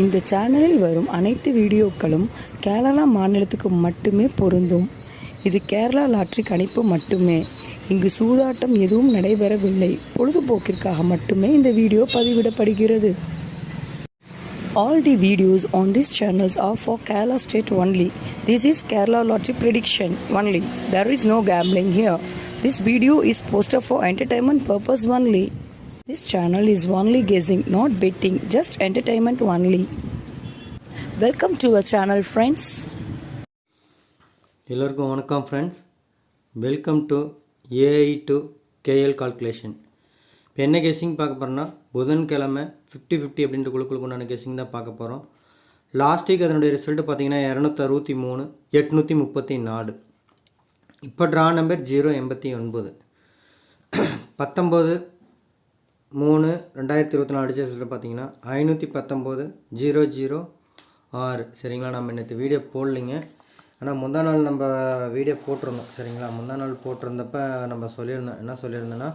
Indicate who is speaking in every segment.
Speaker 1: இந்த சேனலில் வரும் அனைத்து வீடியோக்களும் கேரளா மாநிலத்துக்கு மட்டுமே பொருந்தும். இது கேரளா லாட்டரி கணிப்பு மட்டுமே. இங்கு சூதாட்டம் எதுவும் நடைபெறவில்லை. பொழுதுபோக்கிற்காக மட்டுமே இந்த video பதிவிடப்படுகிறது. All the videos on these channels are for Kerala state only. This is Kerala lottery prediction only. There is no gambling here. This video is posted for entertainment purpose only. This channel is only guessing, not betting, just entertainment only. Welcome to our channel, friends.
Speaker 2: எல்லாருக்கும் வணக்கம் friends. Welcome to AI to KL calculation. இப்போ என்ன guessing பார்க்க போகிறோன்னா புதன்கிழமை 50-50 அப்படின்ற குழுக்களுக்கு உண்டான கெஸ்ஸிங் தான் பார்க்க போகிறோம். லாஸ்ட் வீக் அதனுடைய ரிசல்ட்டு பார்த்தீங்கன்னா 263, 834. இப்போ ட்ரா நம்பர் 089. 19/3/2024 அடிச்ச ரிசல்ட்டு பார்த்தீங்கன்னா 519/006. சரிங்களா, நம்ம நேற்று வீடியோ போடலிங்க. ஆனால் முந்தா நாள் நம்ம வீடியோ போட்டிருந்தோம். சரிங்களா, முந்தா நாள் போட்டிருந்தப்ப நம்ம சொல்லியிருந்தோம். என்ன சொல்லியிருந்தோன்னா,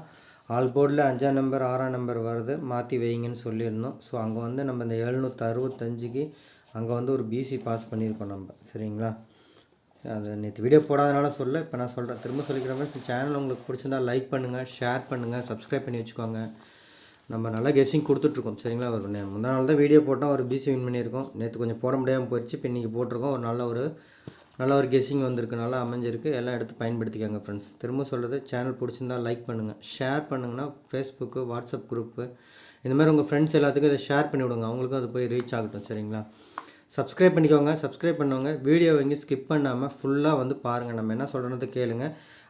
Speaker 2: ஆல் போர்டில் 5ஆம் நம்பர் 6ஆம் நம்பர் வருது, மாற்றி வைங்கன்னு சொல்லியிருந்தோம். ஸோ அங்கே வந்து நம்ம இந்த 765க்கு அங்கே வந்து ஒரு பிசி பாஸ் பண்ணியிருக்கோம் நம்ம. சரிங்களா, அது நேற்று வீடியோ போடாதனால சொல்ல, இப்போ நான் சொல்கிறேன், திரும்ப சொல்லிக்கிறேன். சேனல் உங்களுக்கு பிடிச்சிருந்தா லைக் பண்ணுங்கள், ஷேர் பண்ணுங்கள், சப்ஸ்கிரைப் பண்ணி வச்சுக்கோங்க. நம்ம நல்லா கெஸ்ஸிங் கொடுத்துட்ருக்கோம். சரிங்களா, ஒரு முந்தா நாள் தான் வீடியோ போட்டால் ஒரு பிசி வின் பண்ணியிருக்கோம். நேற்று கொஞ்சம் போட முடியாமல் போயிடுச்சு. இப்போ இன்றைக்கி போட்டிருக்கோம். ஒரு நல்ல ஒரு கெஸ்ஸிங் வந்திருக்கு, நல்லா அமைஞ்சிருக்கு. எல்லாம் எடுத்து பயன்படுத்திக்காங்க ஃப்ரெண்ட்ஸ். திரும்ப சொல்கிறது, சேனல் பிடிச்சிருந்தால் லைக் பண்ணுங்கள், ஷேர் பண்ணுங்கன்னா ஃபேஸ்புக்கு, வாட்ஸ்அப் குரூப்பு, இந்த மாதிரி உங்கள் ஃப்ரெண்ட்ஸ் எல்லாத்துக்கும் இதை ஷேர் பண்ணி விடுங்க, அவங்களுக்கும் அது போய் ரீச் ஆகட்டும். சரிங்களா, சப்ஸ்கிரைப் பண்ணிக்கோங்க. சப்ஸ்கிரைப் பண்ணவங்க வீடியோ இங்கே ஸ்கிப் பண்ணாமல் ஃபுல்லாக வந்து பாருங்கள், நம்ம என்ன சொல்கிறது கேளுங்க.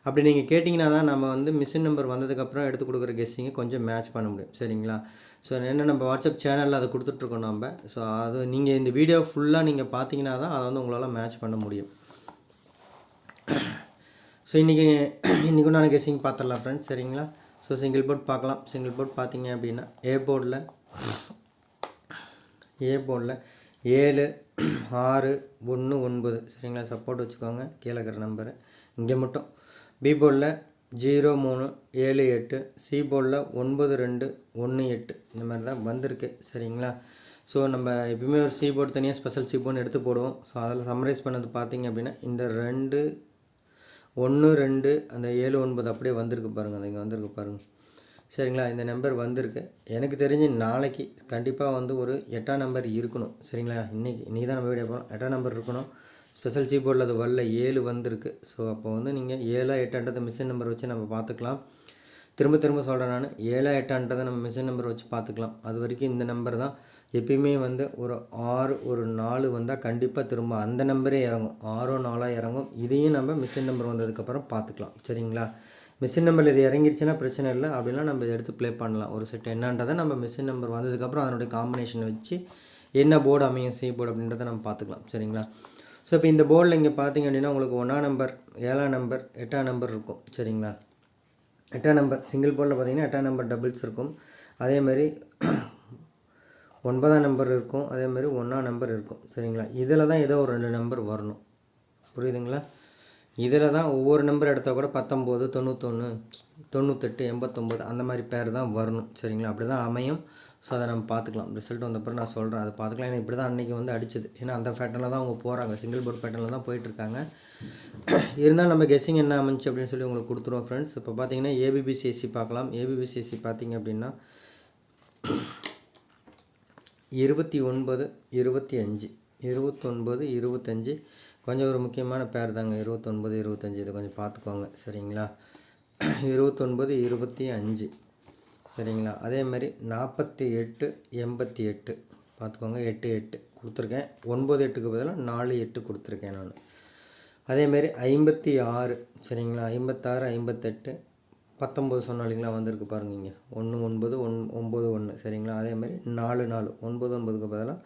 Speaker 2: அப்படி நீங்கள் கேட்டிங்கன்னா தான் நம்ம வந்து மிஷின் நம்பர் வந்ததுக்கப்புறம் எடுத்து கொடுக்குற கெஸ்ஸிங்கை கொஞ்சம் மேட்ச் பண்ண முடியும். சரிங்களா, ஸோ என்ன நம்ம வாட்ஸ்அப் சேனலில் அதை கொடுத்துட்ருக்கோம் நம்ம. ஸோ அது நீங்கள் இந்த வீடியோ ஃபுல்லாக நீங்கள் பார்த்தீங்கன்னா தான் அதை வந்து உங்களால் மேட்ச் பண்ண முடியும். ஸோ இன்றைக்கி உண்டான கெஸ்ஸிங் பார்த்துடலாம் ஃப்ரெண்ட்ஸ். சரிங்களா, ஸோ சிங்கிள் போர்ட் பார்க்கலாம். சிங்கிள் போர்ட் பார்த்தீங்க அப்படின்னா ஏ போர்டில் 7 6 1 9. சரிங்களா, சப்போர்ட் வச்சுக்கோங்க, கீழே இருக்கிற நம்பரு இங்கே மட்டும். பி போர்டில் 0 3 7 8. சி போர்டில் 9 2 1 8. இந்த மாதிரி தான் வந்திருக்கு. சரிங்களா, ஸோ நம்ம எப்பவுமே ஒரு சி போர்டு தனியாக ஸ்பெஷல் சி போர்டு எடுத்து போடுவோம். ஸோ அதில் சம்மரைஸ் பண்ணது பார்த்தீங்க அப்படின்னா இந்த 2 1 2 அந்த 7 9 அப்படியே வந்திருக்கு பாருங்கள். அது இங்கே வந்திருக்கு பாருங்கள். சரிங்களா, இந்த நம்பர் வந்திருக்கு. எனக்கு தெரிஞ்சு நாளைக்கு கண்டிப்பாக வந்து ஒரு 8ஆம் நம்பர் இருக்கணும். சரிங்களா, இன்றைக்கி தான் நம்ம வீடியோ போகிறோம். 8ஆம் நம்பர் இருக்கணும். ஸ்பெஷல் சி போர்டில் அது வரல, 7 வந்திருக்கு. ஸோ அப்போ வந்து நீங்கள் 7 8 மிஷின் நம்பர் வச்சு நம்ம பார்த்துக்கலாம். திரும்ப சொல்கிறேன், நான் 7 8 நம்ம மிஷின் நம்பர் வச்சு பார்த்துக்கலாம். அது வரைக்கும் இந்த நம்பர் தான் எப்பயுமே வந்து ஒரு 6 ஒரு 4 வந்தால் கண்டிப்பாக திரும்ப அந்த நம்பரே இறங்கும். 6 4 இறங்கும். இதையும் நம்ம மிஷின் நம்பர் வந்ததுக்கப்புறம் பார்த்துக்கலாம். சரிங்களா, மிஷின் நம்பர் இது இறங்கிடுச்சுன்னா பிரச்சனை இல்லை. அப்படின்னா நம்ம இதை எடுத்து ப்ளே பண்ணலாம். ஒரு செட் என்னன்றதை நம்ம மிஷின் நம்பர் வந்ததுக்கப்புறம் அதனுடைய காம்பினேஷனை வச்சு என்ன போர்டு அமையும் சி போர்டு அப்படின்றத நம்ம பார்த்துக்கலாம். சரிங்களா, ஸோ இப்போ இந்த போர்டில் இங்கே பார்த்தீங்க அப்படின்னா உங்களுக்கு 1ஆம் நம்பர் 7ஆம் நம்பர் 8ஆம் நம்பர் இருக்கும். சரிங்களா, 8ஆம் நம்பர் சிங்கிள் போர்டில் பார்த்தீங்கன்னா 8ஆம் நம்பர் டபுள்ஸ் இருக்கும். அதேமாதிரி 9ஆம் நம்பர் இருக்கும். அதேமாதிரி 1ஆம் நம்பர் இருக்கும். சரிங்களா, இதில் தான் ஏதோ ஒரு 2 நம்பர் வரணும். புரியுதுங்களா, இதில் தான் ஒவ்வொரு நம்பர் எடுத்தால் கூட 19 91 98 89 அந்த மாதிரி பேர் தான் வரணும். சரிங்களா, அப்படி தான் அமையும். ஸோ அதை நம்ம பார்த்துக்கலாம். ரிசல்ட் வந்தப்பறம் நான் சொல்கிறேன், அதை பார்த்துக்கலாம். ஏன்னா இப்படி தான் அன்றைக்கி வந்து அடிச்சது. ஏன்னா அந்த பேட்டர்னில் தான் அவங்க போகிறாங்க, சிங்கிள் போர்ட் பேட்டர்னில் தான் போயிட்டுருக்காங்க. இருந்தாலும் நம்ம கெஸ்ஸிங் என்ன அமைச்சு அப்படின்னு சொல்லி உங்களுக்கு கொடுத்துருவோம் ஃப்ரெண்ட்ஸ். இப்போ பார்த்தீங்கன்னா ஏபிபிசிஎஸ்சி பார்க்கலாம். ஏபிபிசிஎஸ்சி பார்த்தீங்க அப்படின்னா 29 25 29 25 கொஞ்சம் ஒரு முக்கியமான பேர் தாங்க. 29 25 இதை கொஞ்சம் பார்த்துக்கோங்க. சரிங்களா, 29 25. சரிங்களா, அதேமாதிரி 48 88 பார்த்துக்கோங்க. 8 8 கொடுத்துருக்கேன். 9 8க்கு பதிலாக 4 8 கொடுத்துருக்கேன் நான். அதேமாரி 56. சரிங்களா, 56 58 19 சொன்ன இல்லைங்களா, வந்திருக்கு பாருங்கள் இங்கே 1 9 9 1. சரிங்களா, அதேமாதிரி 4 4 9 9க்கு பதிலாக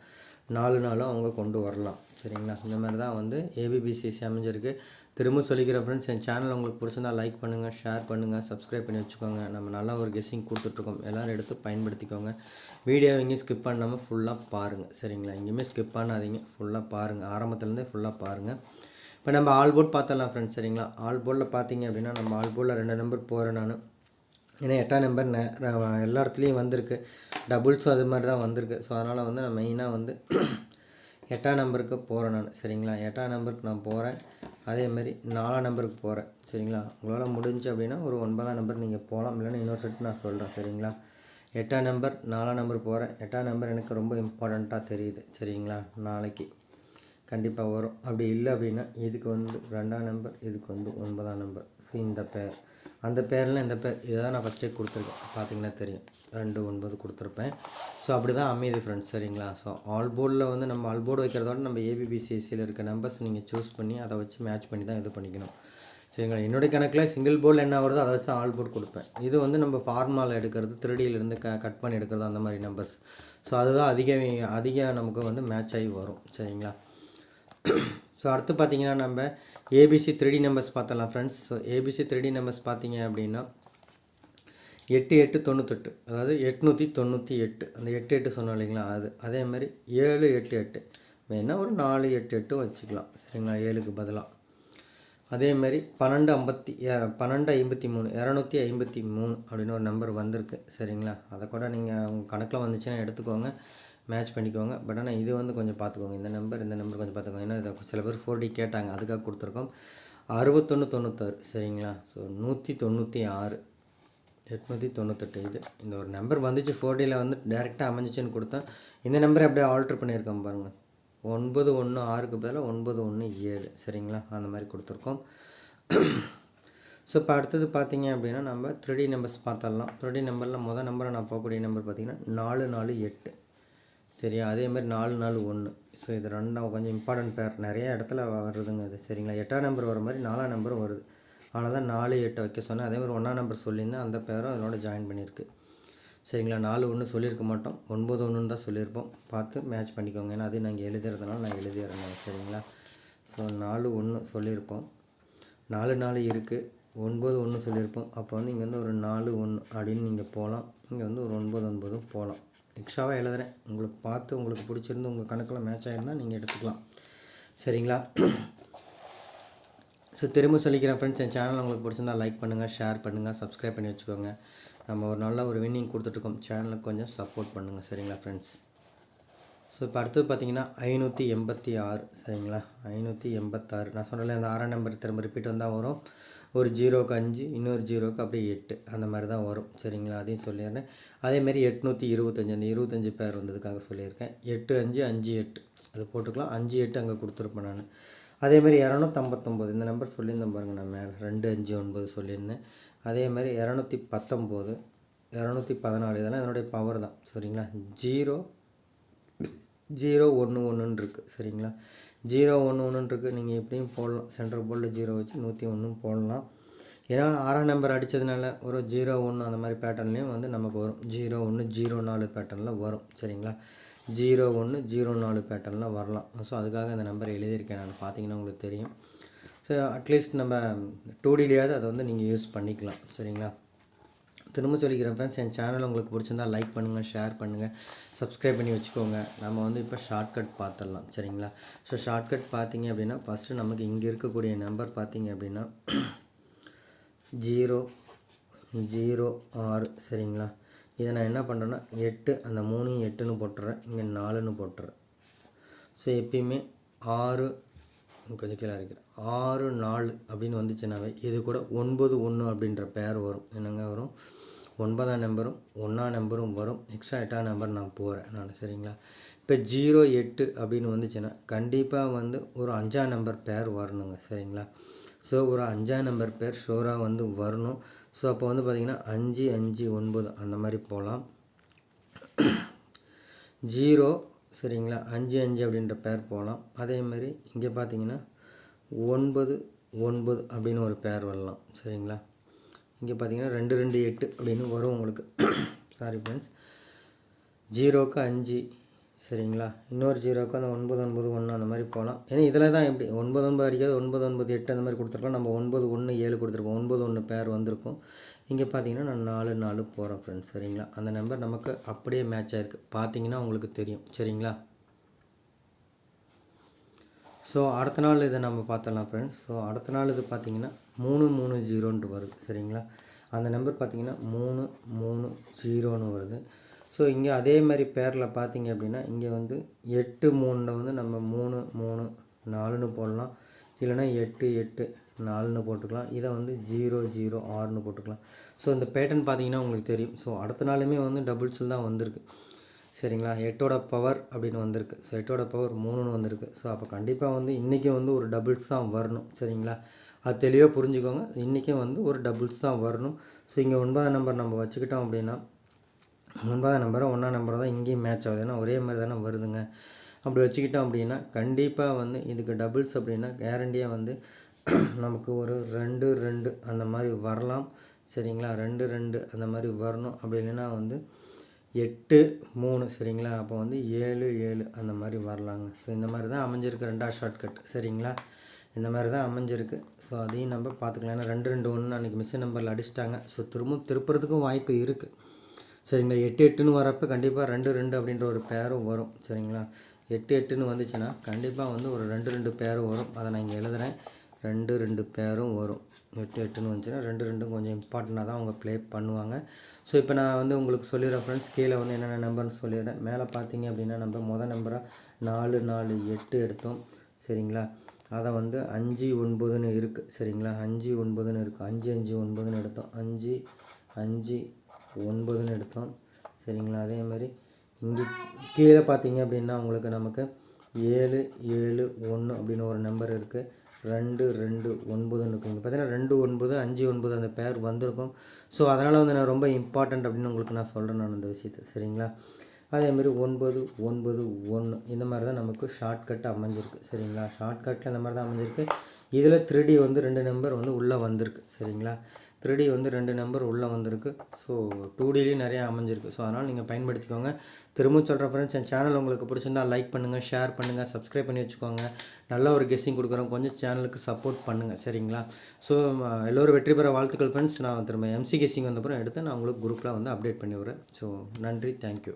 Speaker 2: 4 4 அவங்க கொண்டு வரலாம். சரிங்களா, இந்த மாதிரி தான் வந்து ஏபிபிசிஎஸ்சி அமைஞ்சிருக்கு. திரும்ப சொல்லிக்கிற ஃப்ரெண்ட்ஸ், என் சேனல் உங்களுக்கு பிடிச்சிருந்தால் லைக் பண்ணுங்கள், ஷேர் பண்ணுங்கள், சப்ஸ்கிரைப் பண்ணி வச்சுக்கோங்க. நம்ம நல்லா ஒரு கெஸ்ஸிங் கொடுத்துட்ருக்கோம், எல்லோரும் எடுத்து பயன்படுத்திக்கோங்க. வீடியோ எங்கேயும் ஸ்கிப் பண்ணாமல் ஃபுல்லாக பாருங்கள். சரிங்களா, எங்கேயுமே ஸ்கிப் பண்ணாதீங்க, ஃபுல்லாக பாருங்கள், ஆரம்பத்துலேருந்தே ஃபுல்லாக பாருங்கள். இப்போ நம்ம ஆல் போர்ட் பார்த்துடலாம் ஃப்ரெண்ட்ஸ். சரிங்களா, ஆல் போர்டில் பார்த்தீங்க அப்படின்னா நம்ம ஆல் போர்டில் 2 நம்பர் போகிறேன் நான். ஏன்னா 8ஆம் நம்பர் எல்லா இடத்துலையும் வந்திருக்கு, டபுள்ஸும் அது மாதிரி தான் வந்திருக்கு. ஸோ அதனால் வந்து நான் மெயினாக வந்து 8ஆம் நம்பருக்கு போகிறேன் நான். சரிங்களா, 8ஆம் நம்பருக்கு நான் போகிறேன். அதேமாரி 4ஆம் நம்பருக்கு போகிறேன். சரிங்களா, உங்களால் முடிஞ்சு அப்படின்னா ஒரு 9ஆம் நம்பர் நீங்கள் போகலாம், இல்லைன்னா இன்னொரு செட்டு நான் சொல்கிறேன். சரிங்களா, 8ஆம் நம்பர் 4ஆம் நம்பர் போகிறேன். 8ஆம் நம்பர் எனக்கு ரொம்ப இம்பார்ட்டண்ட்டாக தெரியுது. சரிங்களா, நாளைக்கு கண்டிப்பாக வரும். அப்படி இல்லை அப்படின்னா இதுக்கு வந்து 2ஆம் நம்பர், இதுக்கு வந்து 9ஆம் நம்பர். ஸோ இந்த பேர், அந்த பேரில் இந்த பேர் இதை தான் நான் ஃபஸ்ட்டே கொடுத்துருக்கேன். பார்த்தீங்கன்னா தெரியும், 2 9 கொடுத்துருப்பேன். ஸோ அப்படி தான் அமையுது ஃப்ரெண்ட்ஸ். சரிங்களா, ஸோ ஆல் போர்டில் வந்து நம்ம ஆல் போர்டு வைக்கிறதோட நம்ம ஏபிபிசிஎஸ்சியில் இருக்க நம்பர்ஸ் நீங்கள் சூஸ் பண்ணி அதை வச்சு மேட்ச் பண்ணி தான் இது பண்ணிக்கணும். சரிங்களா, என்னுடைய கணக்கில் சிங்கிள் போர்டில் என்ன வருதோ அதை வச்சு தான் ஆல் போர்டு கொடுப்பேன். இது வந்து நம்ம ஃபார்மாவில் எடுக்கிறது, 3Dயிலேருந்து கட் பண்ணி எடுக்கிறது, அந்த மாதிரி நம்பர்ஸ். ஸோ அதுதான் அதிக நமக்கு வந்து மேட்ச் ஆகி வரும். சரிங்களா, ஸோ அடுத்து பார்த்தீங்கன்னா நம்ம ஏபிசி 3D நம்பர்ஸ் பார்த்தலாம் friends. So ABC 3D numbers பார்த்தீங்க அப்படின்னா 8898, அதாவது 898, அந்த 88 சொன்னோம் இல்லைங்களா, அதேமாதிரி 788 வேணால் ஒரு 488 வச்சுக்கலாம். சரிங்களா, 7க்கு பதிலாக. அதேமாரி 1253 253 அப்படின்னு ஒரு நம்பர் வந்திருக்கு. சரிங்களா, அதை கூட நீங்கள் உங்கள் கணக்கில் வந்துச்சுன்னா எடுத்துக்கோங்க, மேட்ச் பண்ணிக்கோங்க. பட் ஆனால் இது வந்து கொஞ்சம் பார்த்துக்கோங்க, இந்த நம்பர் கொஞ்சம் பார்த்துக்கோங்க. ஏன்னா இதை சில பேர் 4D கேட்டாங்க, அதுக்காக கொடுத்துருக்கோம். 6196. சரிங்களா, ஸோ 196, 898. இந்த ஒரு நம்பர் வந்துச்சு 4Dயில் வந்து டேரெக்டாக அமைஞ்சிச்சுன்னு கொடுத்தேன். இந்த நம்பரை அப்படியே ஆல்ட்ரு பண்ணியிருக்கோம் பாருங்கள், 916க்கு பதிலாக 917. சரிங்களா, அந்த மாதிரி கொடுத்துருக்கோம். ஸோ இப்போ அடுத்தது பார்த்தீங்க அப்படின்னா நம்ம 3D நம்பர்ஸ் பார்த்துடலாம். 3D நம்பரில் மொதல் நம்பரை நான் போகக்கூடிய நம்பர் பார்த்திங்கன்னா 448. சரியா, அதேமாதிரி 441. ஸோ இது ரெண்டாம் கொஞ்சம் இம்பார்ட்டன்ட் பேர், நிறைய இடத்துல வருதுங்க அது. சரிங்களா, 8ஆம் நம்பர் வர மாதிரி 4ஆம் நம்பரும் வருது. ஆனால் தான் 4 8 வைக்க சொன்னேன். அதேமாதிரி 1ஆம் நம்பர் சொல்லியிருந்தேன், அந்த பேரும் அதனோட ஜாயின் பண்ணியிருக்கு. சரிங்களா, 4 சொல்லியிருக்க மாட்டோம், 9 தான் சொல்லியிருப்போம். பார்த்து மேட்ச் பண்ணிக்கோங்க, ஏன்னா அது நாங்கள் எழுதுறதுனால நான் எழுதிடுறேன். சரிங்களா, ஸோ 4 சொல்லியிருப்போம், 4 இருக்குது, 9 சொல்லியிருப்போம். அப்போ வந்து இங்கே வந்து ஒரு 4 அப்படின்னு நீங்கள் போகலாம், இங்கே வந்து ஒரு 9 போகலாம். எக்ஸ்ட்ராவாக எழுதுகிறேன், உங்களுக்கு பார்த்து உங்களுக்கு பிடிச்சிருந்து உங்கள் கணக்கில் மேட்ச் ஆகிருந்தால் நீங்கள் எடுத்துக்கலாம். சரிங்களா, ஸோ திரும்ப சொல்லிக்கிறேன் ஃப்ரெண்ட்ஸ், என் சேனல் உங்களுக்கு பிடிச்சிருந்தால் லைக் பண்ணுங்கள், ஷேர் பண்ணுங்கள், சப்ஸ்கிரைப் பண்ணி வச்சுக்கோங்க. நம்ம ஒரு நல்ல ஒரு வின்னிங் கொடுத்துட்ருக்கோம், சேனலுக்கு கொஞ்சம் சப்போர்ட் பண்ணுங்கள். சரிங்களா ஃப்ரெண்ட்ஸ், ஸோ இப்போ அடுத்தது பார்த்தீங்கன்னா 586. சரிங்களா, 586 நான் சொன்னல, அந்த 6ஆம் நம்பர் திரும்ப ரிப்பீட் வந்தால் வரும். ஒரு 0க்கு 5, இன்னொரு 0க்கு அப்படியே 8, அந்த மாதிரி தான் வரும். சரிங்களா, அதையும் சொல்லிடுறேன். அதேமாரி 825, அந்த 25 பேர் வந்ததுக்காக சொல்லியிருக்கேன். 8558 அது போட்டுக்கலாம், 58 அங்கே கொடுத்துருப்பேன் நான். அதேமாதிரி 259, இந்த நம்பர் சொல்லியிருந்தேன் பாருங்கள், நான் மேலே 259 சொல்லியிருந்தேன். அதேமாதிரி 219, 214, இதெல்லாம் என்னுடைய பவர் தான். சரிங்களா, 001 இருக்குது. சரிங்களா, 011 இருக்குது. நீங்கள் எப்படியும் போடலாம், சென்டர் போர்டில் 0 வச்சு 101 போடலாம். ஏன்னா 6ஆம் நம்பர் அடித்ததுனால ஒரு 01 அந்த மாதிரி பேட்டர்ன்லேயும் வந்து நமக்கு வரும். 0104 பேட்டர்னில் வரும். சரிங்களா, 0104 பேட்டர்னில் வரலாம். ஸோ அதுக்காக அந்த நம்பரை எழுதியிருக்கேன் நான், பார்த்தீங்கன்னா உங்களுக்கு தெரியும். ஸோ அட்லீஸ்ட் நம்ம 2Dலேயாவது அதை வந்து நீங்கள் யூஸ் பண்ணிக்கலாம். சரிங்களா, திரும்ப சொல்லிக்கிறேன் ஃப்ரெண்ட்ஸ், என் சேனல் உங்களுக்கு பிடிச்சிருந்தால் லைக் பண்ணுங்கள், ஷேர் பண்ணுங்கள், சப்ஸ்கிரைப் பண்ணி வச்சுக்கோங்க. நம்ம வந்து இப்போ ஷார்ட்கட் பார்த்துடலாம். சரிங்களா, ஸோ ஷார்ட்கட் பார்த்தீங்க அப்படின்னா ஃபஸ்ட்டு நமக்கு இங்கே இருக்கக்கூடிய நம்பர் பார்த்தீங்க அப்படின்னா 006. சரிங்களா, இதை நான் என்ன பண்ணுறேன்னா 8, அந்த 3 8ன்னு போட்டுறேன், இங்கே 4ன்னு போட்டுறேன். ஸோ எப்பயுமே 6 கொஞ்சம் கீழே இருக்கிறேன், 6 4 அப்படின்னு வந்துச்சுனாவே இது கூட 91 அப்படின்ற பேர் வரும். என்னங்க வரும், 9ஆம் நம்பரும் 1ஆம் நம்பரும் வரும். எக்ஸ்ட்ரா 8ஆம் நம்பர் நான் போகிறேன் நான். சரிங்களா, இப்போ 08 அப்படின்னு வந்துச்சுன்னா கண்டிப்பாக வந்து ஒரு 5ஆம் நம்பர் பேர் வரணுங்க. சரிங்களா, ஸோ ஒரு 5ஆம் நம்பர் பேர் ஷோராக வந்து வரணும். ஸோ அப்போ வந்து பார்த்திங்கன்னா 5 5 9 அந்த மாதிரி போகலாம். 0 சரிங்களா, 5 5 அப்படின்ற பேர் போகலாம். அதேமாதிரி இங்கே பார்த்தீங்கன்னா 9 9 அப்படின்னு ஒரு பேர் வரலாம். சரிங்களா, இங்கே பார்த்தீங்கன்னா 2 2 8 அப்படின்னு வரும் உங்களுக்கு. சாரி ஃப்ரெண்ட்ஸ், 0க்கு 5. சரிங்களா, இன்னொரு 0க்கு அந்த 9 9 1 அந்த மாதிரி போகலாம். ஏன்னா இதில் தான் எப்படி 9 9 அடிக்காது, 9 9 8 அந்த மாதிரி கொடுத்துருக்கலாம். நம்ம 9 1 7 கொடுத்துருப்போம், 9 1 பேர் வந்திருக்கும். இங்கே பார்த்தீங்கன்னா நான் 4 4 போகிறேன் ஃப்ரெண்ட்ஸ். சரிங்களா, அந்த நம்பர் நமக்கு அப்படியே மேட்ச் ஆகிருக்கு, பார்த்தீங்கன்னா உங்களுக்கு தெரியும். சரிங்களா, ஸோ அடுத்த நாள் இதை நம்ம பார்த்தலாம் ஃப்ரெண்ட்ஸ். ஸோ அடுத்த நாள் இது பார்த்திங்கன்னா 3 3 0 வருது. சரிங்களா, அந்த நம்பர் பார்த்திங்கன்னா 330 வருது. ஸோ இங்கே அதே மாதிரி பேரில் பார்த்தீங்க அப்படின்னா இங்கே வந்து 8 3 வந்து நம்ம 3 3 4ன்னு போடலாம். இல்லைனா 8 8 4ன்னு போட்டுக்கலாம். இதை வந்து 0 0 6ன்னு போட்டுக்கலாம். ஸோ இந்த பேட்டர்ன் பார்த்தீங்கன்னா உங்களுக்கு தெரியும். ஸோ அடுத்த நாளுமே வந்து டபுள்ஸில் தான் வந்திருக்கு. சரிங்களா, 8ஓட பவர் அப்படின்னு வந்திருக்கு. ஸோ 8ஓட பவர் 3ன்னு வந்திருக்கு. ஸோ அப்போ கண்டிப்பாக வந்து இன்றைக்கி வந்து ஒரு டபுள்ஸ் தான் வரணும். சரிங்களா, அது தெளிவாக புரிஞ்சுக்கோங்க. இன்றைக்கும் வந்து ஒரு டபுள்ஸ் தான் வரணும். ஸோ இங்கே 9 நம்பர் நம்ம வச்சுக்கிட்டோம் அப்படின்னா 9 நம்பரை 1 நம்பரை தான் இங்கேயும் மேட்ச் ஆகுது. ஏன்னா ஒரே மாதிரி தானே வருதுங்க. அப்படி வச்சுக்கிட்டோம் அப்படின்னா கண்டிப்பாக வந்து இதுக்கு டபுள்ஸ் அப்படின்னா கேரண்டியாக வந்து நமக்கு ஒரு 2 2 அந்த மாதிரி வரலாம். சரிங்களா, 2 2 அந்த மாதிரி வரணும். அப்படி இல்லைன்னா வந்து 8 3 சரிங்களா, அப்போ வந்து 7 7 அந்த மாதிரி வரலாங்க. ஸோ இந்த மாதிரி தான் அமைஞ்சிருக்கு 2ஆவது ஷார்ட்கட். சரிங்களா, இந்த மாதிரி தான் அமைஞ்சிருக்கு. ஸோ அதையும் நம்ம பார்த்துக்கலாம். ஏன்னா 2 2 1 அன்றைக்கி மிஸ் நம்பரில் அடிச்சிட்டாங்க. ஸோ திருப்புறதுக்கும் வாய்ப்பு இருக்குது. சரிங்களா, 8 8ன்னு வரப்போ கண்டிப்பாக 2 2 அப்படின்ற ஒரு பேரும் வரும். சரிங்களா, 8 8ன்னு வந்துச்சுன்னா கண்டிப்பாக வந்து ஒரு 2 2 பேரும் வரும். அதை நான் இங்கே எழுதுகிறேன். 2 2 பேரும் வரும். 8 8ன்னு வந்துச்சுன்னா 2 2 கொஞ்சம் இம்பார்ட்டண்ட்டாக தான் அவங்க ப்ளே பண்ணுவாங்க. ஸோ இப்போ நான் வந்து உங்களுக்கு சொல்லிடுறேன் ஃப்ரெண்ட்ஸ். கீழே வந்து என்னென்ன நம்பர்னு சொல்லிடுறேன். மேலே பார்த்தீங்க அப்படின்னா நம்ம மொதல் நம்பராக 4 4 8 எடுத்தோம். சரிங்களா, அதை வந்து 5 9ன்னு இருக்குது. சரிங்களா, 5 9ன்னு இருக்குது. 5 5 9ன்னு எடுத்தோம். 5 5 9ன்னு எடுத்தோம். சரிங்களா, அதே மாதிரி இங்கே கீழே பார்த்தீங்க அப்படின்னா உங்களுக்கு நமக்கு 7 7 1 அப்படின்னு ஒரு நம்பர் இருக்குது. 2 2 9ன்னு இருக்கும். இங்கே பார்த்தீங்கன்னா 2 9 5 9 அந்த பேர் வந்திருக்கும். ஸோ அதனால் வந்து நான் ரொம்ப இம்பார்ட்டண்ட் அப்படின்னு உங்களுக்கு நான் சொல்கிறேன் நான் இந்த விஷயத்தை. சரிங்களா, அதேமாதிரி 9 9 1 இந்த மாதிரி தான் நமக்கு ஷார்ட்கட் அமைஞ்சிருக்கு. சரிங்களா, ஷார்ட்கட்டில் இந்த மாதிரி தான் அமைஞ்சிருக்கு. இதில் 3D வந்து 2 நம்பர் வந்து உள்ளே வந்திருக்கு. சரிங்களா, 3D வந்து 2 நம்பர் உள்ளே வந்திருக்கு. ஸோ 2Dலேயும் நிறையா அமைஞ்சிருக்கு. ஸோ அதனால் நீங்கள் பயன்படுத்திக்கோங்க. திரும்ப சொல்கிறேன் ஃப்ரெண்ட்ஸ், என் சேனல் உங்களுக்கு பிடிச்சிருந்தால் லைக் பண்ணுங்கள், ஷேர் பண்ணுங்கள், சப்ஸ்கிரைப் பண்ணி வச்சுக்கோங்க. நல்ல ஒரு கெஸ்ஸிங் கொடுக்குறோம். கொஞ்சம் சேனலுக்கு சப்போர்ட் பண்ணுங்கள். சரிங்களா, ஸோ எல்லோரும் வெற்றி பெற வாழ்த்துக்கள் ஃப்ரெண்ட்ஸ். நான் திரும்ப MC கெஸ்ஸிங் வந்தப்புறம் எடுத்து நான் உங்களுக்கு குரூப்பில் வந்து அப்டேட் பண்ணி விடுறேன். ஸோ நன்றி, தேங்க்யூ.